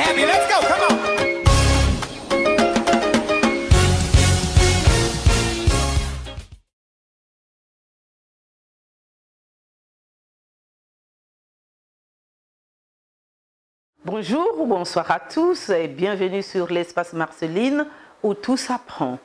happy. Let's go. Come on. Bonjour ou bonsoir à tous et bienvenue sur l'espace Marceline où tout s'apprend.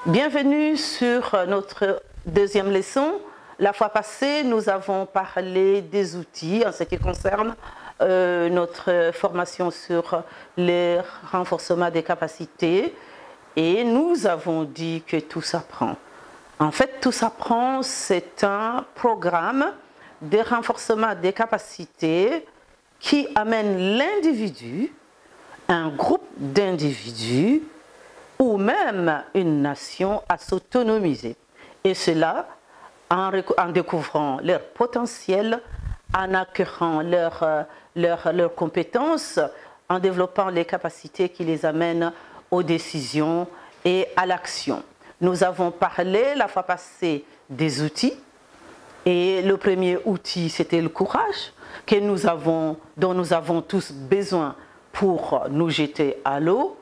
Bienvenue sur notre deuxième leçon. La fois passée, nous avons parlé des outils en ce qui concerne notre formation sur le renforcement des capacités et nous avons dit que tout s'apprend. En fait, tout s'apprend, c'est un programme de renforcement des capacités qui amène l'individu, un groupe d'individus ou même une nation à s'autonomiser. Et cela en découvrant leur potentiel, en acquérant leurs compétences, en développant les capacités qui les amènent aux décisions et à l'action. Nous avons parlé la fois passée des outils. Et le premier outil, c'était le courage dont nous avons tous besoin pour nous jeter à l'eau.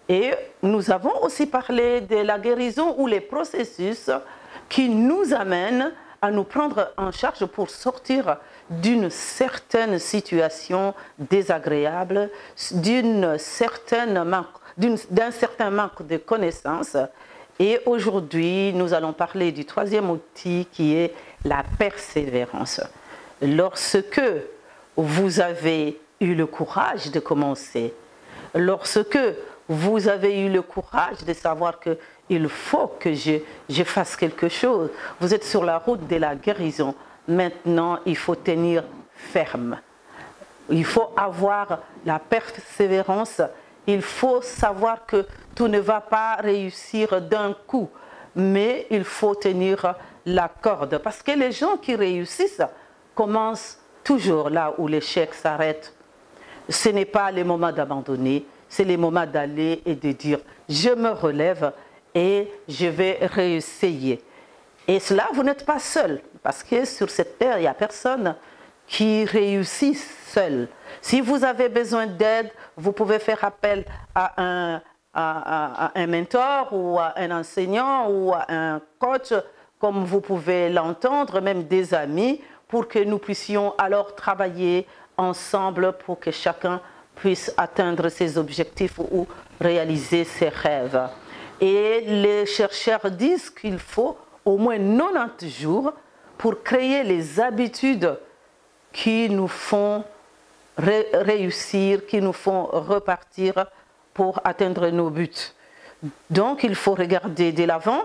Et nous avons aussi parlé de la guérison ou les processus qui nous amènent à nous prendre en charge pour sortir d'une certaine situation désagréable, d'un certain manque de connaissances. Et aujourd'hui, nous allons parler du troisième outil qui est la persévérance. Lorsque vous avez eu le courage de commencer, lorsque vous avez eu le courage de savoir qu'il faut que je fasse quelque chose, vous êtes sur la route de la guérison. Maintenant, il faut tenir ferme. Il faut avoir la persévérance. Il faut savoir que tout ne va pas réussir d'un coup, mais il faut tenir la corde. Parce que les gens qui réussissent commencent toujours là où l'échec s'arrête. Ce n'est pas le moment d'abandonner, c'est le moment d'aller et de dire « je me relève et je vais réessayer ». Et cela, vous n'êtes pas seul, parce que sur cette terre, il n'y a personne qui réussit seul. Si vous avez besoin d'aide, vous pouvez faire appel à un mentor ou à un enseignant ou à un coach, comme vous pouvez l'entendre, même des amis, pour que nous puissions alors travailler ensemble pour que chacun puisse atteindre ses objectifs ou réaliser ses rêves. Et les chercheurs disent qu'il faut au moins 90 jours pour créer les habitudes qui nous font réussir, qui nous font repartir pour atteindre nos buts. Donc, il faut regarder de l'avant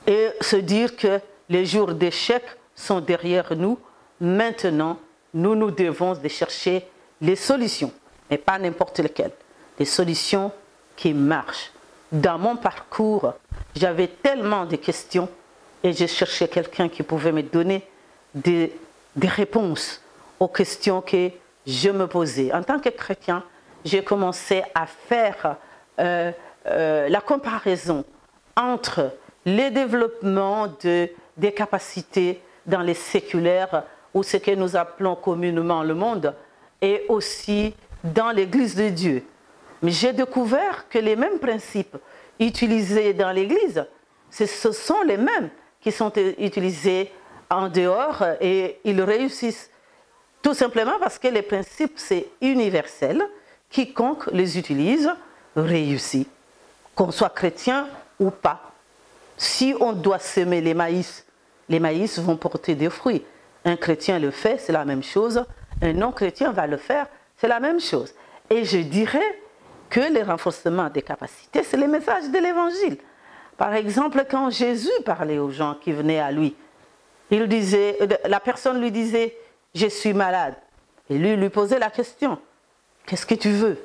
et se dire que les jours d'échec sont derrière nous. Maintenant, nous devons chercher les solutions, mais pas n'importe lesquelles. Les solutions qui marchent. Dans mon parcours, j'avais tellement de questions et je cherchais quelqu'un qui pouvait me donner des réponses aux questions que je me posais. En tant que chrétien, j'ai commencé à faire la comparaison entre les développements des capacités dans les séculaires, ou ce que nous appelons communément le monde, et aussi dans l'Église de Dieu. Mais j'ai découvert que les mêmes principes utilisés dans l'Église, ce sont les mêmes qui sont utilisés en dehors et ils réussissent. Tout simplement parce que les principes, c'est universel. Quiconque les utilise réussit, qu'on soit chrétien ou pas. Si on doit semer les maïs vont porter des fruits. Un chrétien le fait, c'est la même chose. Un non-chrétien va le faire, c'est la même chose. Et je dirais que le renforcement des capacités, c'est le message de l'Évangile. Par exemple, quand Jésus parlait aux gens qui venaient à lui, la personne lui disait « je suis malade ». Et lui posait la question « qu'est-ce que tu veux ?»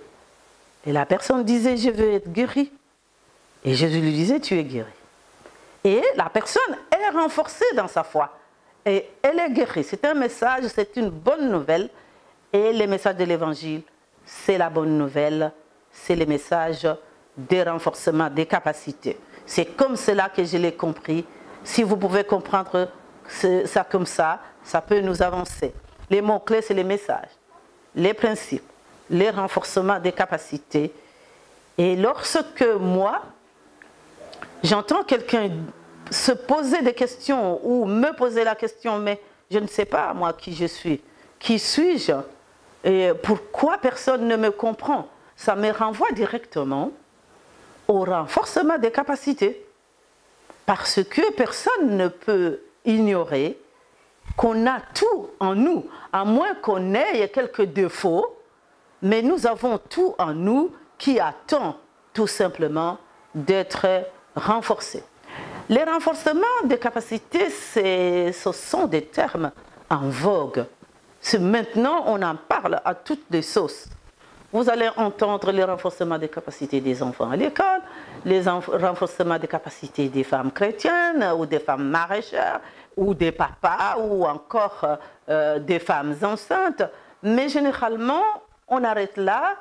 Et la personne disait « je veux être guéri ». Et Jésus lui disait « tu es guéri ». Et la personne est renforcée dans sa foi. Et elle est guérie. C'est un message, c'est une bonne nouvelle. Et le message de l'Évangile, c'est la bonne nouvelle. C'est le message de renforcement des capacités. C'est comme cela que je l'ai compris. Si vous pouvez comprendre ça comme ça peut nous avancer. Les mots-clés, c'est les messages, les principes, les renforcements des capacités. Et lorsque moi, j'entends quelqu'un se poser des questions ou me poser la question, mais je ne sais pas moi qui je suis, qui suis-je et pourquoi personne ne me comprend, ça me renvoie directement au renforcement des capacités. Parce que personne ne peut ignorer qu'on a tout en nous, à moins qu'on ait quelques défauts, mais nous avons tout en nous qui attend tout simplement d'être renforcé. Les renforcements des capacités, ce sont des termes en vogue. Maintenant, on en parle à toutes les sauces. Vous allez entendre les renforcements des capacités des enfants à l'école, les renforcements des capacités des femmes chrétiennes ou des femmes maraîchères ou des papas ou encore des femmes enceintes. Mais généralement, on arrête là.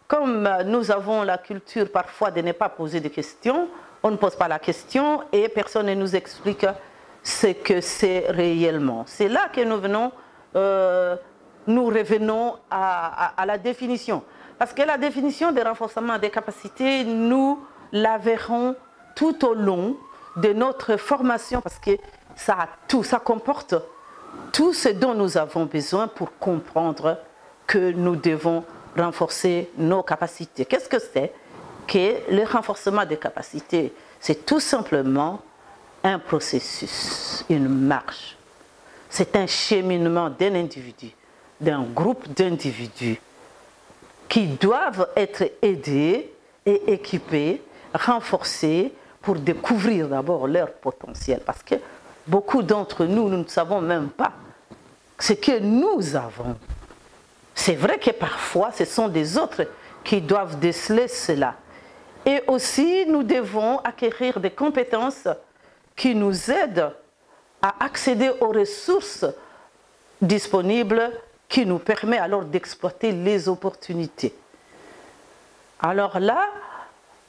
Comme nous avons la culture parfois de ne pas poser de questions, on ne pose pas la question et personne ne nous explique ce que c'est réellement. C'est là que nous revenons à la définition. Parce que la définition des renforcements des capacités, nous la verrons tout au long de notre formation parce que ça comporte tout ce dont nous avons besoin pour comprendre que nous devons renforcer nos capacités. Qu'est-ce que c'est que le renforcement des capacités? C'est tout simplement un processus, une marche. C'est un cheminement d'un individu, d'un groupe d'individus qui doivent être aidés et équipés, renforcés pour découvrir d'abord leur potentiel. Parce que beaucoup d'entre nous, nous ne savons même pas ce que nous avons. C'est vrai que parfois, ce sont des autres qui doivent déceler cela. Et aussi, nous devons acquérir des compétences qui nous aident à accéder aux ressources disponibles qui nous permettent alors d'exploiter les opportunités. Alors là,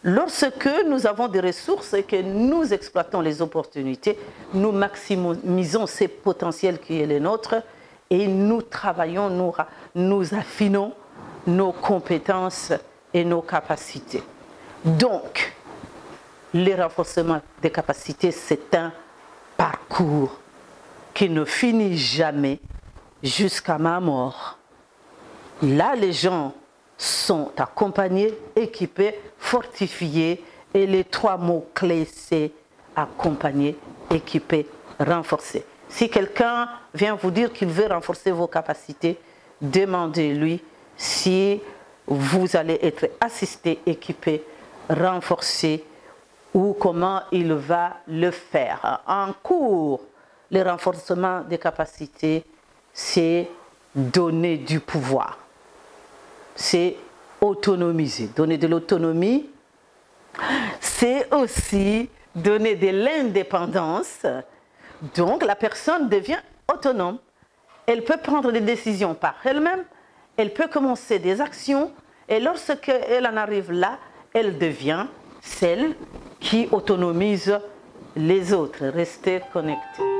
lorsque nous avons des ressources et que nous exploitons les opportunités, nous maximisons ces potentiels qui est les nôtres et nous travaillons, nous affinons nos compétences et nos capacités. Donc, le renforcement des capacités, c'est un parcours qui ne finit jamais jusqu'à ma mort. Là, les gens sont accompagnés, équipés, fortifiés, et les trois mots-clés, c'est accompagner, équiper, renforcer. Si quelqu'un vient vous dire qu'il veut renforcer vos capacités, demandez-lui si vous allez être assisté, équipé, renforcé ou comment il va le faire. En cours, le renforcement des capacités, c'est donner du pouvoir. C'est autonomiser. Donner de l'autonomie, c'est aussi donner de l'indépendance. Donc la personne devient autonome. Elle peut prendre des décisions par elle-même, elle peut commencer des actions, et lorsqu'elle en arrive là, elle devient celle qui autonomise les autres. Restez connectés.